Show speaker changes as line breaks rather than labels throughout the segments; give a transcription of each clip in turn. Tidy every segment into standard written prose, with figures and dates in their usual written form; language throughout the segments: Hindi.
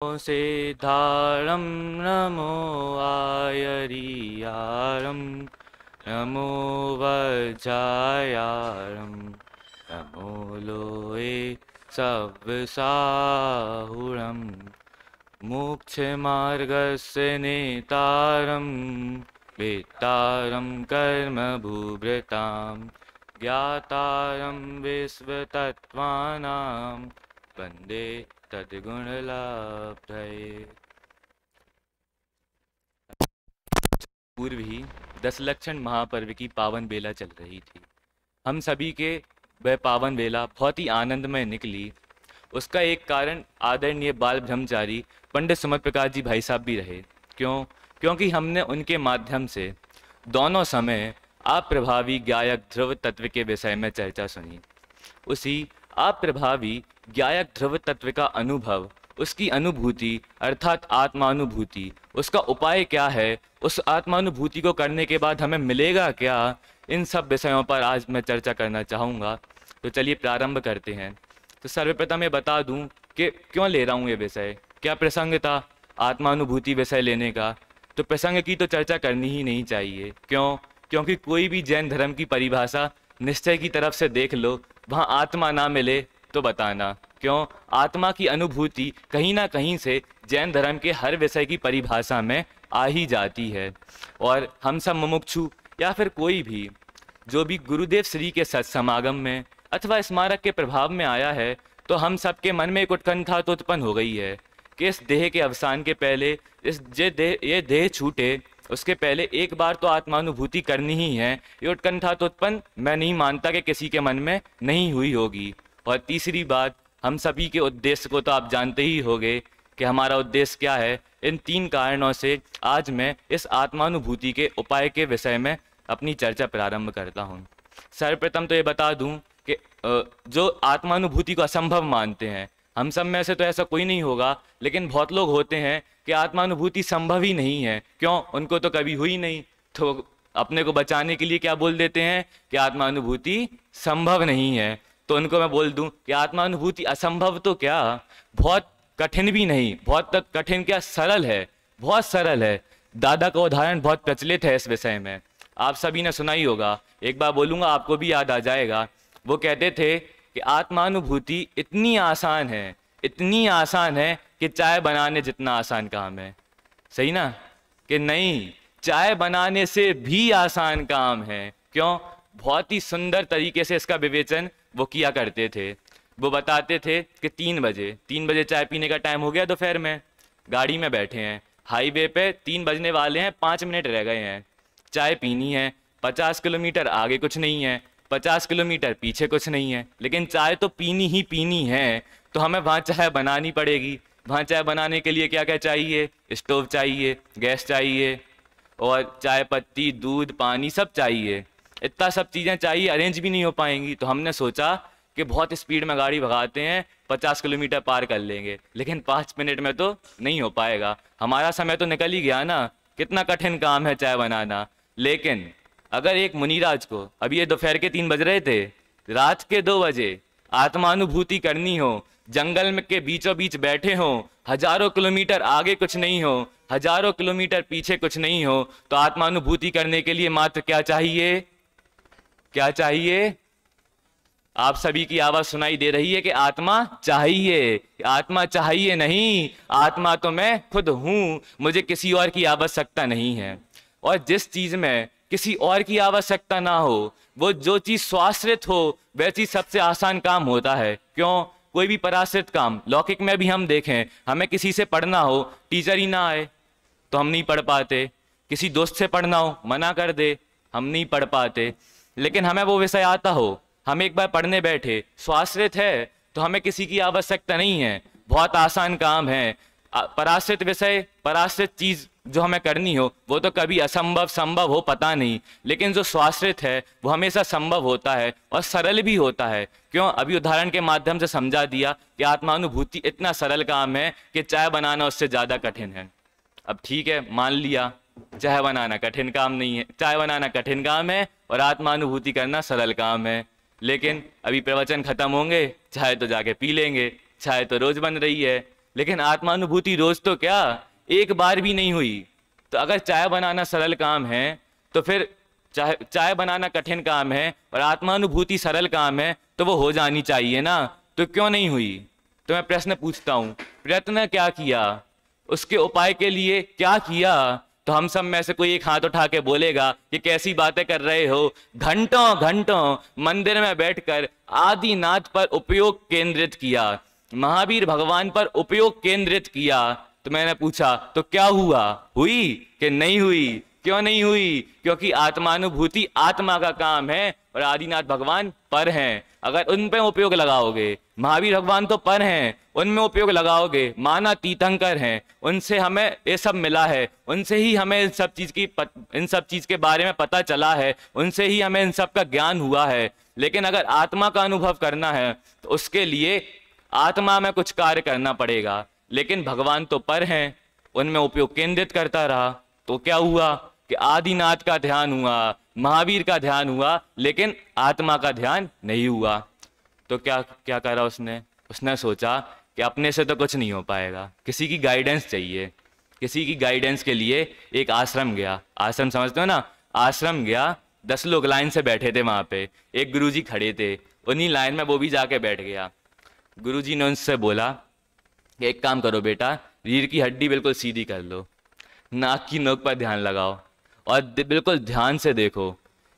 सेधारं नमो आयरियारं नमो वज्रायारं नमो लोये सव्साहुरं मोक्षमार्गस्य नेतारं वेत्तारं कर्मभूभृतां ज्ञातारं विश्वतत्त्वानां वन्दे तद्गुणलाभये। पूर्व ही 10 लक्षण महापर्व की पावन बेला चल रही थी। हम सभी के वह पावन बेला बहुत ही आनंदमय निकली। उसका एक कारण आदरणीय बाल ब्रह्मचारी पंडित सुमत प्रकाश जी भाई साहब भी रहे। क्योंकि हमने उनके माध्यम से दोनों समय अप्रभावी ज्ञायक ध्रुव तत्व के विषय में चर्चा सुनी। उसी अप्रभावी ज्ञायक ध्रुव तत्व का अनुभव, उसकी अनुभूति अर्थात आत्मानुभूति, उसका उपाय क्या है, उस आत्मानुभूति को करने के बाद हमें मिलेगा क्या, इन सब विषयों पर आज मैं चर्चा करना चाहूँगा। तो चलिए प्रारंभ करते हैं। तो सर्वप्रथम ये बता दूं कि क्यों ले रहा हूँ ये विषय, क्या प्रसंग था आत्मानुभूति विषय लेने का। तो प्रसंग की तो चर्चा करनी ही नहीं चाहिए। क्योंकि कोई भी जैन धर्म की परिभाषा निश्चय की तरफ से देख लो, वहाँ आत्मा ना मिले तो बताना। आत्मा की अनुभूति कहीं ना कहीं से जैन धर्म के हर विषय की परिभाषा में आ ही जाती है। और हम सब मुमुक्षु या फिर कोई भी जो भी गुरुदेव श्री के सत्समागम में अथवा स्मारक के प्रभाव में आया है, तो हम सबके मन में एक उत्कंठा तो उत्पन्न हो गई है कि इस देह के अवसान के पहले, ये देह छूटे उसके पहले एक बार तो आत्मानुभूति करनी ही है। ये उत्कंठा तो उत्पन्न मैं नहीं मानता कि किसी के मन में नहीं हुई होगी। और तीसरी बात, हम सभी के उद्देश्य को तो आप जानते ही होंगे कि हमारा उद्देश्य क्या है। इन 3 कारणों से आज मैं इस आत्मानुभूति के उपाय के विषय में अपनी चर्चा प्रारंभ करता हूँ। सर्वप्रथम तो ये बता दूँ कि जो आत्मानुभूति को असंभव मानते हैं, हम सब में से तो ऐसा कोई नहीं होगा, लेकिन बहुत लोग होते हैं कि आत्मानुभूति संभव ही नहीं है। उनको तो कभी हुई नहीं, तो अपने को बचाने के लिए क्या बोल देते हैं कि आत्मानुभूति संभव नहीं है। तो उनको मैं बोल दूं कि आत्मानुभूति असंभव तो क्या, बहुत कठिन भी नहीं, बहुत तक कठिन क्या, सरल है, बहुत सरल है। दादा का उदाहरण बहुत प्रचलित है इस विषय में, आप सभी ने सुना ही होगा। एक बार बोलूँगा आपको भी याद आ जाएगा। वो कहते थे कि आत्मानुभूति इतनी आसान है, इतनी आसान है कि चाय बनाने जितना आसान काम है। सही ना? कि नहीं, चाय बनाने से भी आसान काम है। बहुत ही सुंदर तरीके से इसका विवेचन वो किया करते थे। वो बताते थे कि 3 बजे चाय पीने का टाइम हो गया, दोपहर में गाड़ी में बैठे हैं, हाईवे पे 3 बजने वाले हैं, 5 मिनट रह गए हैं, चाय पीनी है। 50 किलोमीटर आगे कुछ नहीं है, 50 किलोमीटर पीछे कुछ नहीं है, लेकिन चाय तो पीनी ही पीनी है। तो हमें वहाँ चाय बनानी पड़ेगी। वहाँ चाय बनाने के लिए क्या क्या चाहिए? स्टोव चाहिए, गैस चाहिए, और चाय पत्ती, दूध, पानी सब चाहिए। इतना सब चीज़ें चाहिए, अरेंज भी नहीं हो पाएंगी। तो हमने सोचा कि बहुत स्पीड में गाड़ी भगाते हैं, 50 किलोमीटर पार कर लेंगे, लेकिन 5 मिनट में तो नहीं हो पाएगा। हमारा समय तो निकल ही गया ना। कितना कठिन काम है चाय बनाना। लेकिन अगर एक मुनिराज को, अभी ये दोपहर के 3 बज रहे थे, रात के 2 बजे आत्मानुभूति करनी हो, जंगल में के बीचों बीच बैठे हो, हजारों किलोमीटर आगे कुछ नहीं हो, हजारों किलोमीटर पीछे कुछ नहीं हो, तो आत्मानुभूति करने के लिए मात्र क्या चाहिए? क्या चाहिए? आप सभी की आवाज सुनाई दे रही है कि आत्मा चाहिए। आत्मा चाहिए नहीं, आत्मा तो मैं खुद हूं, मुझे किसी और की आवश्यकता नहीं है। और जिस चीज में किसी और की आवश्यकता ना हो, वो जो चीज स्वाश्रित हो, वह चीज सबसे आसान काम होता है। कोई भी पराश्रित काम लौकिक में भी हम देखें, हमें किसी से पढ़ना हो, टीचर ही ना आए तो हम नहीं पढ़ पाते। किसी दोस्त से पढ़ना हो, मना कर दे, हम नहीं पढ़ पाते। लेकिन हमें वो विषय आता हो, हम एक बार पढ़ने बैठे, स्वाश्रित है, तो हमें किसी की आवश्यकता नहीं है, बहुत आसान काम है। पराश्रित विषय, पराश्रित चीज जो हमें करनी हो, वो तो कभी असंभव संभव हो पता नहीं, लेकिन जो स्वाश्रित है वो हमेशा संभव होता है और सरल भी होता है। अभी उदाहरण के माध्यम से समझा दिया कि आत्मानुभूति इतना सरल काम है कि चाय बनाना उससे ज्यादा कठिन है। अब ठीक है, मान लिया चाय बनाना कठिन काम नहीं है, चाय बनाना कठिन काम है और आत्मानुभूति करना सरल काम है। लेकिन अभी प्रवचन खत्म होंगे, चाय तो जाके पी लेंगे, चाय तो रोज बन रही है। लेकिन आत्मानुभूति रोज तो क्या, एक बार भी नहीं हुई। तो अगर चाय बनाना सरल काम है तो फिर चाय बनाना कठिन काम है और आत्मानुभूति सरल काम है, तो वो हो जानी चाहिए ना, तो क्यों नहीं हुई? तो मैं प्रश्न पूछता हूं, प्रयत्न क्या किया, उसके उपाय के लिए क्या किया? तो हम सब में से कोई एक हाथ उठा के बोलेगा कि कैसी बातें कर रहे हो, घंटों घंटों मंदिर में बैठकर आदिनाथ पर उपयोग केंद्रित किया, महावीर भगवान पर उपयोग केंद्रित किया। तो मैंने पूछा तो क्या हुआ, हुई कि नहीं हुई? क्यों नहीं हुई? क्योंकि आत्मानुभूति आत्मा का काम है और आदिनाथ भगवान पर हैं। अगर उन पे उपयोग लगाओगे, महावीर भगवान तो पर हैं, उनमें उपयोग लगाओगे, माना तीर्थंकर हैं, उनसे हमें ये सब मिला है, उनसे ही हमें इन सब चीज के बारे में पता चला है, उनसे ही हमें इन सब का ज्ञान हुआ है। लेकिन अगर आत्मा का अनुभव करना है तो उसके लिए आत्मा में कुछ कार्य करना पड़ेगा। लेकिन भगवान तो पर हैं, उनमें उपयोग केंद्रित करता रहा, तो क्या हुआ कि आदिनाथ का ध्यान हुआ, महावीर का ध्यान हुआ, लेकिन आत्मा का ध्यान नहीं हुआ। तो क्या क्या करा उसने? उसने सोचा कि अपने से तो कुछ नहीं हो पाएगा, किसी की गाइडेंस चाहिए। किसी की गाइडेंस के लिए एक आश्रम गया। आश्रम समझते हो ना? आश्रम गया, 10 लोग लाइन से बैठे थे वहां पे, एक गुरुजी खड़े थे, उन्हीं लाइन में वो भी जाके बैठ गया। गुरुजी ने उनसे बोला कि एक काम करो बेटा, रीढ़ की हड्डी बिल्कुल सीधी कर लो, नाक की नोक पर ध्यान लगाओ और बिल्कुल ध्यान से देखो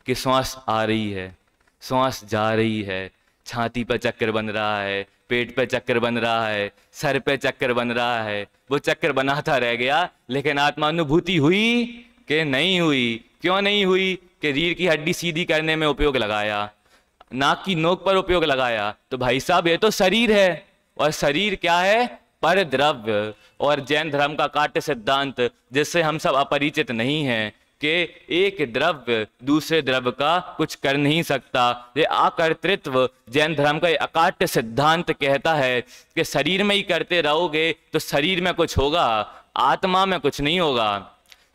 कि श्वास आ रही है, श्वास जा रही है, छाती पर चक्कर बन रहा है, पेट पे चक्कर बन रहा है, सर पे चक्कर बन रहा है। वो चक्कर बनाता रह गया, लेकिन आत्मानुभूति हुई कि नहीं हुई? क्यों नहीं हुई? कि रीढ़ की हड्डी सीधी करने में उपयोग लगाया, नाक की नोक पर उपयोग लगाया। तो भाई साहब ये तो शरीर है, और शरीर क्या है? पर द्रव्य। और जैन धर्म का काट्य सिद्धांत, जिससे हम सब अपरिचित नहीं हैं, कि एक द्रव्य दूसरे द्रव्य का कुछ कर नहीं सकता। ये अकर्तृत्व जैन धर्म का अकाट्य सिद्धांत कहता है कि शरीर में ही करते रहोगे तो शरीर में कुछ होगा, आत्मा में कुछ नहीं होगा।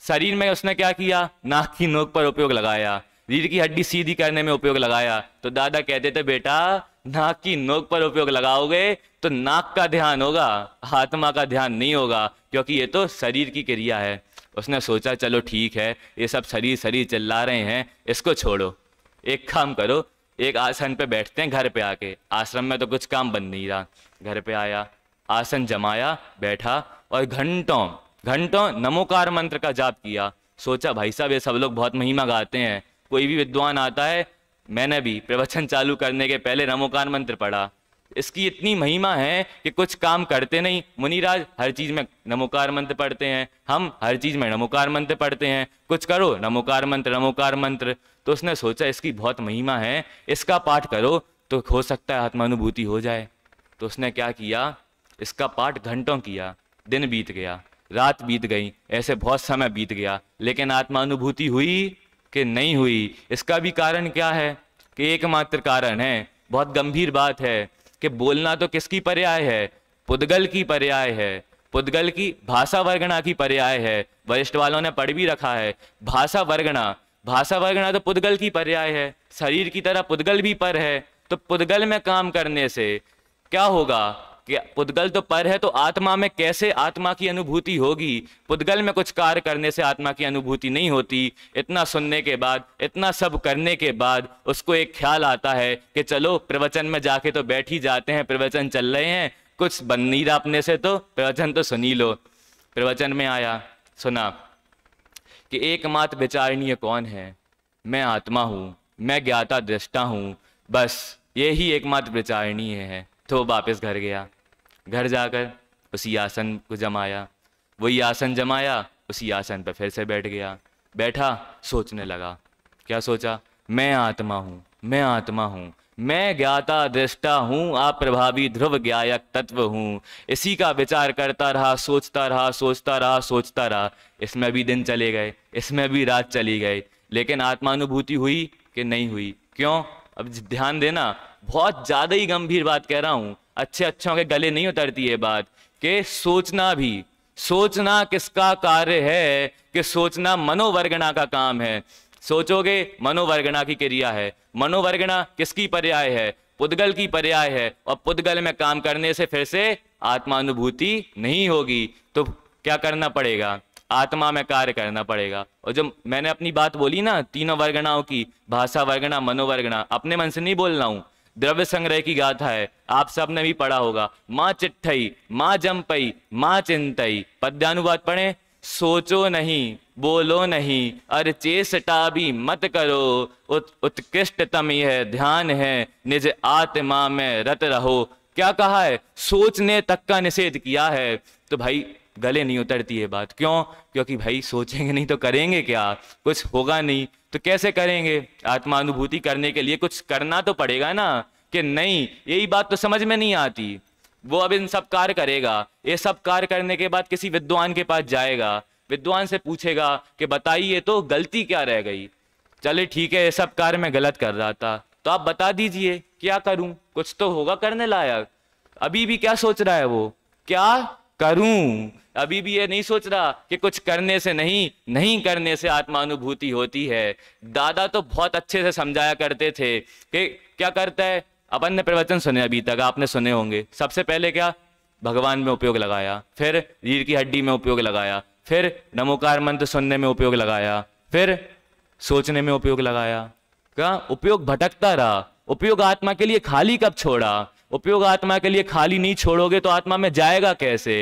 शरीर में उसने क्या किया? नाक की नोक पर उपयोग लगाया, रीढ़ की हड्डी सीधी करने में उपयोग लगाया। तो दादा कहते थे बेटा, नाक की नोक पर उपयोग लगाओगे तो नाक का ध्यान होगा, आत्मा का ध्यान नहीं होगा, क्योंकि ये तो शरीर की क्रिया है। उसने सोचा चलो ठीक है, ये सब शरीर शरीर चिल्ला रहे हैं, इसको छोड़ो, एक काम करो, एक आसन पे बैठते हैं घर पे आके। आश्रम में तो कुछ काम बन नहीं रहा, घर पे आया, आसन जमाया, बैठा और घंटों घंटों नमोकार मंत्र का जाप किया। सोचा भाई साहब ये सब लोग बहुत महिमा गाते हैं, कोई भी विद्वान आता है, मैंने भी प्रवचन चालू करने के पहले नमोकार मंत्र पढ़ा, इसकी इतनी महिमा है कि कुछ काम करते नहीं। मुनिराज हर चीज में नमोकार मंत्र पढ़ते हैं, हम हर चीज में नमोकार मंत्र पढ़ते हैं, कुछ करो नमोकार मंत्र नमोकार मंत्र। तो उसने सोचा इसकी बहुत महिमा है, इसका पाठ करो तो हो सकता है आत्मानुभूति हो जाए। तो उसने क्या किया? इसका पाठ घंटों किया, दिन बीत गया, रात बीत गई, ऐसे बहुत समय बीत गया, लेकिन आत्मानुभूति हुई कि नहीं हुई? इसका भी कारण क्या है? कि एकमात्र कारण है, बहुत गंभीर बात है, कि बोलना तो किसकी पर्याय है? पुद्गल की पर्याय है, पुद्गल की भाषा वर्गणा की पर्याय है। वरिष्ठ वालों ने पढ़ भी रखा है, भाषा वर्गणा तो पुद्गल की पर्याय है। शरीर की तरह पुद्गल भी पर है, तो पुद्गल में काम करने से क्या होगा? कि पुद्गल तो पर है, तो आत्मा में कैसे आत्मा की अनुभूति होगी? पुद्गल में कुछ कार्य करने से आत्मा की अनुभूति नहीं होती। इतना सुनने के बाद, इतना सब करने के बाद उसको एक ख्याल आता है कि चलो प्रवचन में जाके तो बैठ ही जाते हैं, प्रवचन चल रहे हैं, कुछ बन नहीं रहा अपने से, तो प्रवचन तो सुन ही लो। प्रवचन में आया, सुना कि एकमात्र विचारणीय कौन है? मैं आत्मा हूं, मैं ज्ञाता दृष्टा हूं, बस यही एकमात्र विचारणीय है। तो वापस घर गया, घर जाकर उसी आसन को जमाया, वही आसन जमाया, उसी आसन पर फिर से बैठ गया, बैठा, सोचने लगा। क्या सोचा? मैं आत्मा हूं, मैं आत्मा हूं, मैं ज्ञाता दृष्टा हूं, अप्रभावी ध्रुव ज्ञायक तत्व हूं। इसी का विचार करता रहा, सोचता रहा, सोचता रहा, सोचता रहा। इसमें भी दिन चले गए, इसमें भी रात चली गई, लेकिन आत्मानुभूति हुई कि नहीं हुई? क्यों? अब ध्यान देना, बहुत ज्यादा ही गंभीर बात कह रहा हूं, अच्छे अच्छों के गले नहीं उतरती ये बात। कि सोचना भी, सोचना किसका कार्य है? कि सोचना मनोवर्गणा का काम है। सोचोगे मनोवर्गणा की क्रिया है। मनोवर्गणा किसकी पर्याय है? पुद्गल की पर्याय है, और पुद्गल में काम करने से फिर से आत्मानुभूति नहीं होगी। तो क्या करना पड़ेगा? आत्मा में कार्य करना पड़ेगा। और जो मैंने अपनी बात बोली ना तीनों वर्गणाओं की, भाषा वर्गणा, मनोवर्गणा, अपने मन से नहीं बोल रहा हूं, द्रव्य संग्रह की गाथा है, आप सब ने भी पढ़ा होगा। माँ चिट्ठई, माँ जमपई, माँ चिंतई। पद्यानुवाद पढ़ें। सोचो नहीं, बोलो नहीं, अरे चेष्टा भी मत करो, उत्कृष्टतम यह ध्यान है, निज आत्मा में रत रहो। क्या कहा है? सोचने तक का निषेध किया है। तो भाई गले नहीं उतरती है बात। क्यों? क्योंकि भाई सोचेंगे नहीं तो करेंगे क्या? कुछ होगा नहीं तो कैसे करेंगे? आत्मानुभूति करने के लिए कुछ करना तो पड़ेगा ना, कि नहीं यही बात तो समझ में नहीं आती। वो अब इन सब कार्य करेगा, ये सब कार्य करने के बाद किसी विद्वान के पास जाएगा, विद्वान से पूछेगा कि बताइए तो गलती क्या रह गई। चले ठीक है, ये सब कार्य मैं गलत कर रहा था, तो आप बता दीजिए क्या करूं, कुछ तो होगा करने लायक। अभी भी क्या सोच रहा है वो? क्या करूं? अभी भी ये नहीं सोच रहा कि कुछ करने से नहीं करने से आत्मानुभूति होती है। दादा तो बहुत अच्छे से समझाया करते थे कि क्या करता है। अपन ने प्रवचन सुने अभी तक, आपने सुने होंगे। सबसे पहले क्या? भगवान में उपयोग लगाया, फिर रीढ़ की हड्डी में उपयोग लगाया, फिर नमोकार मंत्र सुनने में उपयोग लगाया, फिर सोचने में उपयोग लगाया। क्या उपयोग भटकता रहा? उपयोग आत्मा के लिए खाली कब छोड़ा? उपयोग आत्मा के लिए खाली नहीं छोड़ोगे तो आत्मा में जाएगा कैसे?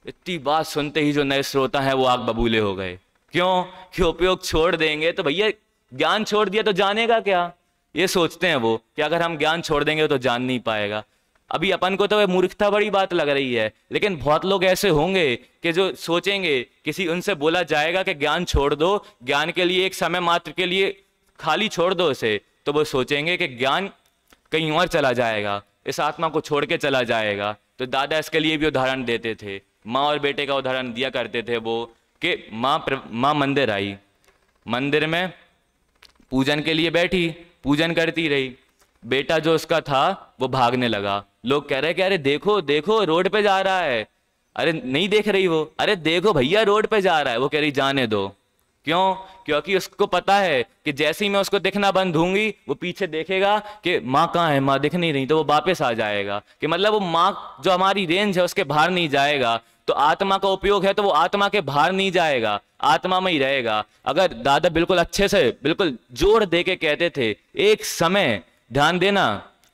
इतनी बात सुनते ही जो नए श्रोता हैं वो आग बबूले हो गए। क्यों? कि उपयोग छोड़ देंगे तो भैया ज्ञान छोड़ दिया तो जानेगा क्या? ये सोचते हैं वो कि अगर हम ज्ञान छोड़ देंगे तो जान नहीं पाएगा। अभी अपन को तो मूर्खता बड़ी बात लग रही है, लेकिन बहुत लोग ऐसे होंगे कि जो सोचेंगे, किसी उनसे बोला जाएगा कि ज्ञान छोड़ दो, ज्ञान के लिए एक समय मात्र के लिए खाली छोड़ दो इसे, तो वो सोचेंगे कि ज्ञान कहीं और चला जाएगा, इस आत्मा को छोड़ के चला जाएगा। तो दादा इसके लिए भी उदाहरण देते थे। माँ और बेटे का उदाहरण दिया करते थे वो कि माँ मंदिर आई, मंदिर में पूजन के लिए बैठी, पूजन करती रही। बेटा जो उसका था वो भागने लगा। लोग कह रहे कि अरे देखो देखो रोड पे जा रहा है। अरे नहीं देख रही वो? अरे देखो भैया रोड पे जा रहा है। वो कह रही जाने दो। क्यों? क्योंकि उसको पता है कि जैसे ही मैं उसको दिखना बंद दूंगी वो पीछे देखेगा कि माँ कहाँ है, माँ दिख नहीं रही, तो वो वापस आ जाएगा। कि मतलब वो माँ जो हमारी रेंज है उसके बाहर नहीं जाएगा। तो आत्मा का उपयोग है तो वो आत्मा के बाहर नहीं जाएगा, आत्मा में ही रहेगा। अगर दादा बिल्कुल अच्छे से बिल्कुल जोर दे के कहते थे, एक समय, ध्यान देना,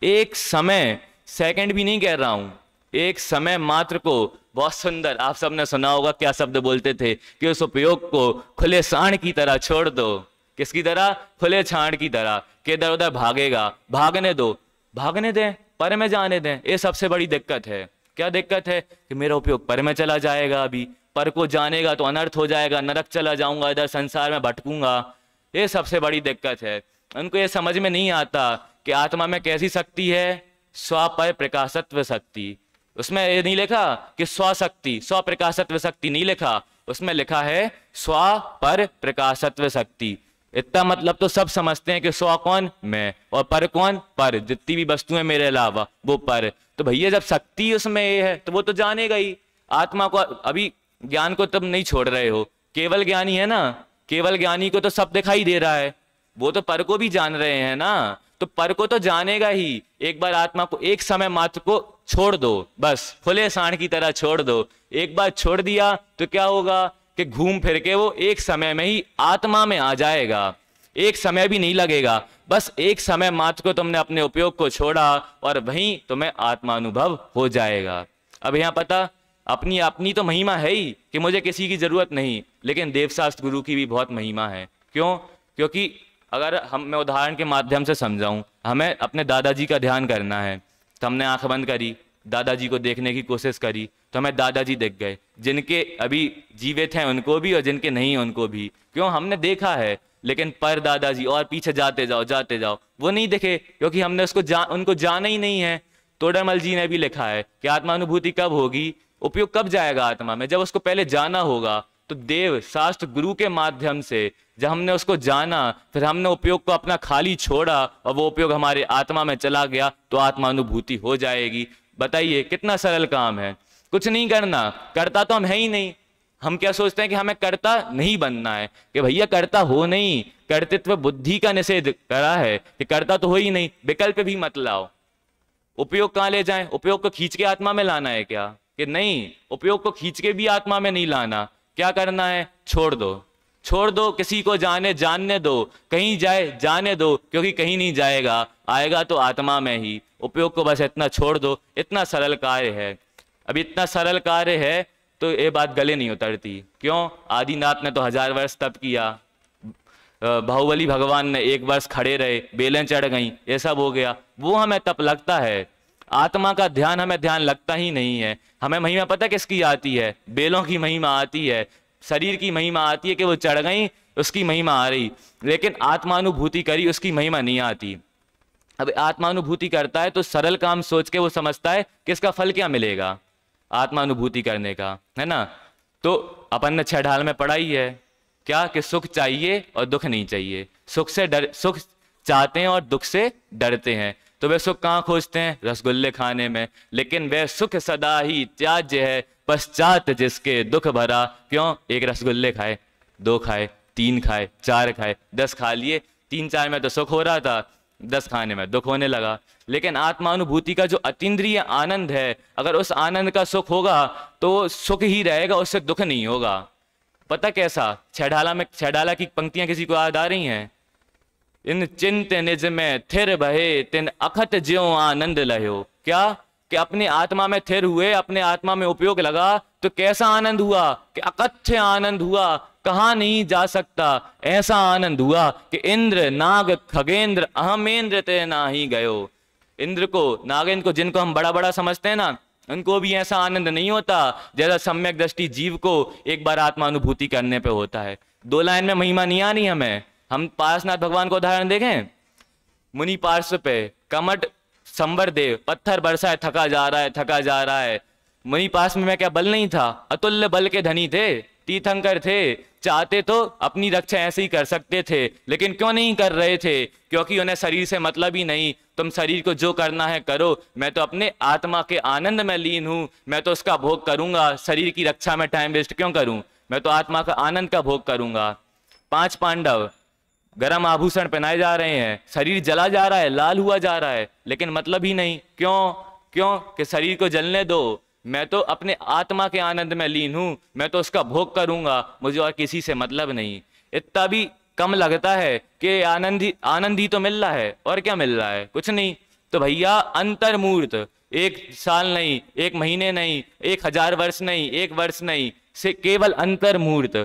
एक समय, सेकंड भी नहीं कह रहा हूं, एक समय मात्र को, बहुत सुंदर, आप सबने सुना होगा क्या शब्द बोलते थे कि उस उपयोग को खुले सांड की तरह छोड़ दो। किसकी तरह? खुले सांड की तरह, कि इधर उधर भागेगा, भागने दो, भागने दें, पर में जाने दें। ये सबसे बड़ी दिक्कत है। क्या दिक्कत है? कि मेरा उपयोग पर में चला जाएगा, अभी पर को जानेगा तो अनर्थ हो जाएगा, नरक चला जाऊंगा, इधर संसार में भटकूंगा। ये सबसे बड़ी दिक्कत है। उनको ये समझ में नहीं आता कि आत्मा में कैसी शक्ति है? स्व पर प्रकाशत्व शक्ति। उसमें ये नहीं लिखा कि स्वशक्ति, स्व प्रकाशत्व शक्ति नहीं लिखा, उसमें लिखा है स्व पर प्रकाशत्व शक्ति। इतना मतलब तो सब समझते हैं कि स्व कौन? मैं, और पर कौन? पर, जितनी भी वस्तुएं मेरे अलावा वो पर। तो भैया जब शक्ति उसमें ये है तो वो तो जानेगा ही आत्मा को। अभी ज्ञान को तुम नहीं छोड़ रहे हो, केवल ज्ञानी है ना, केवल ज्ञानी को तो सब दिखाई दे रहा है, वो तो पर को भी जान रहे हैं ना, तो पर को तो जानेगा ही। एक बार आत्मा को एक समय मात्र को छोड़ दो, बस खुले सांड की तरह छोड़ दो। एक बार छोड़ दिया तो क्या होगा कि घूम फिर के वो एक समय में ही आत्मा में आ जाएगा। एक समय भी नहीं लगेगा, बस एक समय मात्र को तुमने अपने उपयोग को छोड़ा और वहीं तुम्हें आत्मानुभव हो जाएगा। अब यहाँ पता, अपनी अपनी तो महिमा है ही कि मुझे किसी की जरूरत नहीं, लेकिन देवशास्त्र गुरु की भी बहुत महिमा है। क्यों? क्योंकि अगर मैं उदाहरण के माध्यम से समझाऊं, हमें अपने दादाजी का ध्यान करना है, तो हमने आंख बंद करी, दादाजी को देखने की कोशिश करी, तो हमें दादाजी दिख गए, जिनके अभी जीवित हैं उनको भी और जिनके नहीं उनको भी। क्यों? हमने देखा है। लेकिन पर दादाजी और पीछे जाते जाओ वो नहीं दिखे, क्योंकि हमने उनको जाना ही नहीं है। तोडरमल जी ने भी लिखा है कि आत्मानुभूति कब होगी, उपयोग कब जाएगा आत्मा में? जब उसको पहले जाना होगा। तो देव शास्त्र गुरु के माध्यम से जब हमने उसको जाना, फिर हमने उपयोग को अपना खाली छोड़ा और वो उपयोग हमारे आत्मा में चला गया, तो आत्मानुभूति हो जाएगी। बताइए कितना सरल काम है। कुछ नहीं करना, करता तो हम है ही नहीं। हम क्या सोचते हैं कि हमें कर्ता नहीं बनना है, कि भैया कर्ता हो नहीं, कर्तृत्व बुद्धि का निषेध करा है कि कर्ता तो हो ही नहीं, विकल्प भी मत लाओ। उपयोग कहाँ ले जाएं? उपयोग को खींच के आत्मा में लाना है क्या? कि नहीं, उपयोग को खींच के भी आत्मा में नहीं लाना। क्या करना है? छोड़ दो, छोड़ दो, किसी को जानने दो, कहीं जाए जाने दो, क्योंकि कहीं नहीं जाएगा, आएगा तो आत्मा में ही। उपयोग को बस इतना छोड़ दो, इतना सरल कार्य है। अब इतना सरल कार्य है तो ये बात गले नहीं उतरती। क्यों? आदिनाथ ने तो 1000 वर्ष तप किया, बाहुबली भगवान ने 1 वर्ष खड़े रहे, बेलें चढ़ गई, ये सब हो गया, वो हमें तप लगता है। आत्मा का ध्यान हमें ध्यान लगता ही नहीं है। हमें महिमा पता किसकी आती है? बेलों की महिमा आती है, शरीर की महिमा आती है कि वो चढ़ गई, उसकी महिमा आ रही, लेकिन आत्मानुभूति करी, उसकी महिमा नहीं आती। अब आत्मानुभूति करता है तो सरल काम सोच के वो समझता है कि इसका फल क्या मिलेगा आत्मानुभूति करने का, है ना। तो अपन ने 6 ढाल में पढ़ा ही है क्या, कि सुख चाहिए और दुख नहीं चाहिए। सुख चाहते हैं और दुख से डरते हैं। तो वे सुख कहाँ खोजते हैं? रसगुल्ले खाने में। लेकिन वह सुख सदा ही त्याज्य है, पश्चात जिसके दुख भरा। क्यों? 1 रसगुल्ले खाए, 2 खाए, 3 खाए, 4 खाए, 10 खा लिए, 3-4 में तो सुख हो रहा था, 10 खाने में दुख होने लगा। लेकिन आत्मानुभूति का जो अतीन्द्रिय आनंद है, अगर उस आनंद का सुख होगा तो सुख ही रहेगा, उससे दुख नहीं होगा। पता कैसा? 6 ढाला की पंक्तियां किसी को याद आ रही हैं? इन चिंत निज में थिर बहे, तिन अखत ज्यों आनंद लह्यो। क्या? कि अपने आत्मा में थिर हुए, अपने आत्मा में उपयोग लगा तो कैसा आनंद हुआ? कि अकथ्य आनंद हुआ, कहा नहीं जा सकता। ऐसा आनंद हुआ कि इंद्र नाग खगेंद्र अहमेंद्र ते ना ही गयो। इंद्र को, नागेंद्र को, जिनको हम बड़ा बड़ा समझते हैं ना, उनको भी ऐसा आनंद नहीं होता जैसा सम्यक दृष्टि जीव को एक बार आत्मानुभूति करने पे होता है। 2 लाइन में महिमा नहीं आनी हमें। हम पार्श्वनाथ भगवान को उदाहरण देखें, मुनि पार्श्व पे कमट संवर देव, पत्थर बरसाए, थका जा रहा है, थका जा रहा है। मुनि पास में क्या बल नहीं था? अतुल्य बल के धनी थे, तीर्थंकर थे, चाहते तो अपनी रक्षा ऐसे ही कर सकते थे, लेकिन क्यों नहीं कर रहे थे? क्योंकि उन्हें शरीर से मतलब ही नहीं। तुम शरीर को जो करना है करो, मैं तो अपने आत्मा के आनंद में लीन हूं, मैं तो उसका भोग करूंगा, शरीर की रक्षा में टाइम वेस्ट क्यों करूं? मैं तो आत्मा का आनंद का भोग करूंगा। 5 पांडव गरम आभूषण पहनाए जा रहे हैं, शरीर जला जा रहा है, लाल हुआ जा रहा है, लेकिन मतलब ही नहीं। क्यों? क्यों? कि शरीर को जलने दो, मैं तो अपने आत्मा के आनंद में लीन हूं, मैं तो उसका भोग करूंगा, मुझे और किसी से मतलब नहीं। इतना भी कम लगता है कि आनंद ही तो मिल रहा है, और क्या मिल रहा है? कुछ नहीं। तो भैया अंतर्मूर्त, 1 साल नहीं, 1 महीने नहीं, 1000 वर्ष नहीं, 1 वर्ष नहीं, से केवल अंतर्मूर्त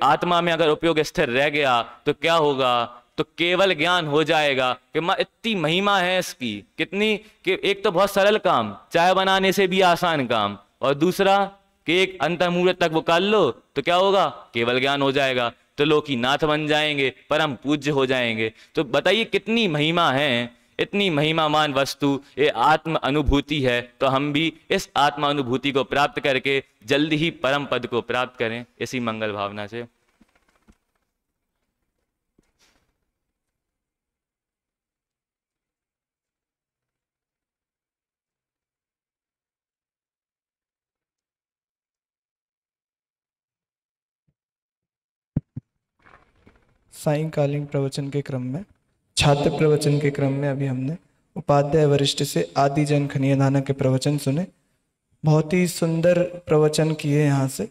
आत्मा में अगर उपयोग स्थिर रह गया तो क्या होगा? तो केवल ज्ञान हो जाएगा कि मां इतनी महिमा है इसकी। कितनी? कि एक तो बहुत सरल काम, चाय बनाने से भी आसान काम, और दूसरा कि एक अंतर्मूर्त तक वो कर लो तो क्या होगा? केवल ज्ञान हो जाएगा, तो लोकीनाथ बन जाएंगे, परम पूज्य हो जाएंगे। तो बताइए कितनी महिमा है। इतनी महिमामान वस्तु ये आत्म अनुभूति है, तो हम भी इस आत्मा अनुभूति को प्राप्त करके जल्दी ही परम पद को प्राप्त करें, इसी मंगल भावना से।
सायंकालीन प्रवचन के क्रम में, छात्र प्रवचन के क्रम में अभी हमने उपाध्याय वरिष्ठ से आदि जन खनियादाना के प्रवचन सुने। बहुत ही सुंदर प्रवचन किए यहाँ से।